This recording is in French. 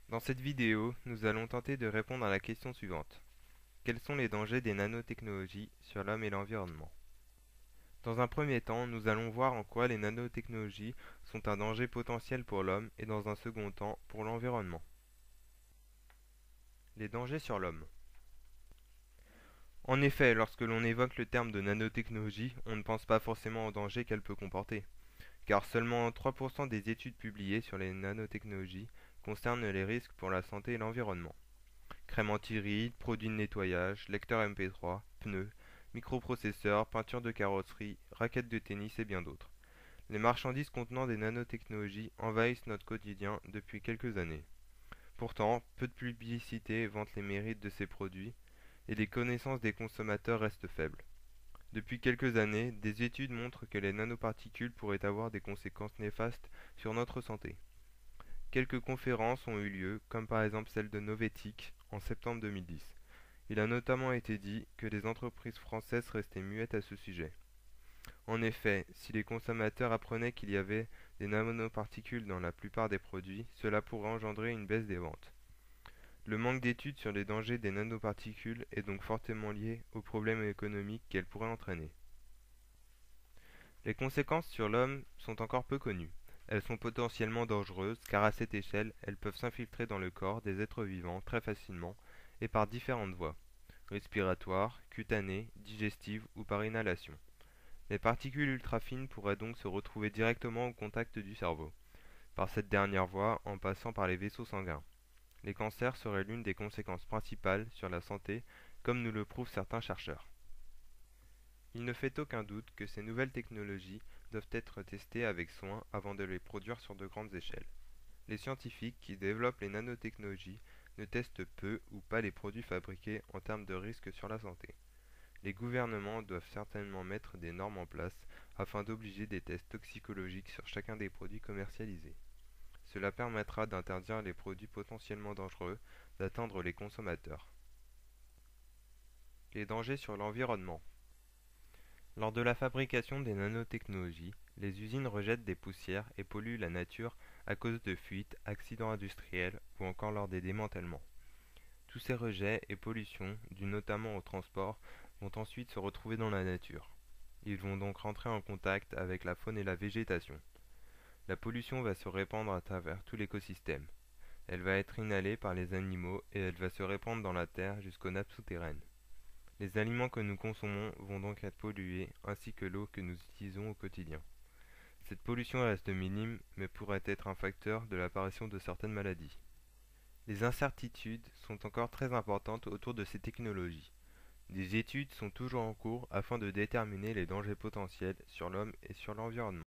Dans cette vidéo, nous allons tenter de répondre à la question suivante. Quels sont les dangers des nanotechnologies sur l'homme et l'environnement? Dans un premier temps, nous allons voir en quoi les nanotechnologies sont un danger potentiel pour l'homme et dans un second temps pour l'environnement. Les dangers sur l'homme. En effet, lorsque l'on évoque le terme de nanotechnologie, on ne pense pas forcément aux dangers qu'elle peut comporter, car seulement 3% des études publiées sur les nanotechnologies concernent les risques pour la santé et l'environnement. Crème anti-rides, produits de nettoyage, lecteur MP3, pneus, microprocesseurs, peinture de carrosserie, raquettes de tennis et bien d'autres. Les marchandises contenant des nanotechnologies envahissent notre quotidien depuis quelques années. Pourtant, peu de publicité vante les mérites de ces produits et les connaissances des consommateurs restent faibles. Depuis quelques années, des études montrent que les nanoparticules pourraient avoir des conséquences néfastes sur notre santé. Quelques conférences ont eu lieu, comme par exemple celle de Novetic en septembre 2010. Il a notamment été dit que les entreprises françaises restaient muettes à ce sujet. En effet, si les consommateurs apprenaient qu'il y avait des nanoparticules dans la plupart des produits, cela pourrait engendrer une baisse des ventes. Le manque d'études sur les dangers des nanoparticules est donc fortement lié aux problèmes économiques qu'elles pourraient entraîner. Les conséquences sur l'homme sont encore peu connues. Elles sont potentiellement dangereuses car à cette échelle, elles peuvent s'infiltrer dans le corps des êtres vivants très facilement et par différentes voies, respiratoires, cutanées, digestives ou par inhalation. Les particules ultrafines pourraient donc se retrouver directement au contact du cerveau, par cette dernière voie en passant par les vaisseaux sanguins. Les cancers seraient l'une des conséquences principales sur la santé, comme nous le prouvent certains chercheurs. Il ne fait aucun doute que ces nouvelles technologies doivent être testées avec soin avant de les produire sur de grandes échelles. Les scientifiques qui développent les nanotechnologies ne testent peu ou pas les produits fabriqués en termes de risques sur la santé. Les gouvernements doivent certainement mettre des normes en place afin d'obliger des tests toxicologiques sur chacun des produits commercialisés. Cela permettra d'interdire les produits potentiellement dangereux d'atteindre les consommateurs. Les dangers sur l'environnement. Lors de la fabrication des nanotechnologies, les usines rejettent des poussières et polluent la nature à cause de fuites, accidents industriels ou encore lors des démantèlements. Tous ces rejets et pollutions, dus notamment au transport, vont ensuite se retrouver dans la nature. Ils vont donc rentrer en contact avec la faune et la végétation. La pollution va se répandre à travers tout l'écosystème. Elle va être inhalée par les animaux et elle va se répandre dans la terre jusqu'aux nappes souterraines. Les aliments que nous consommons vont donc être pollués, ainsi que l'eau que nous utilisons au quotidien. Cette pollution reste minime, mais pourrait être un facteur de l'apparition de certaines maladies. Les incertitudes sont encore très importantes autour de ces technologies. Des études sont toujours en cours afin de déterminer les dangers potentiels sur l'homme et sur l'environnement.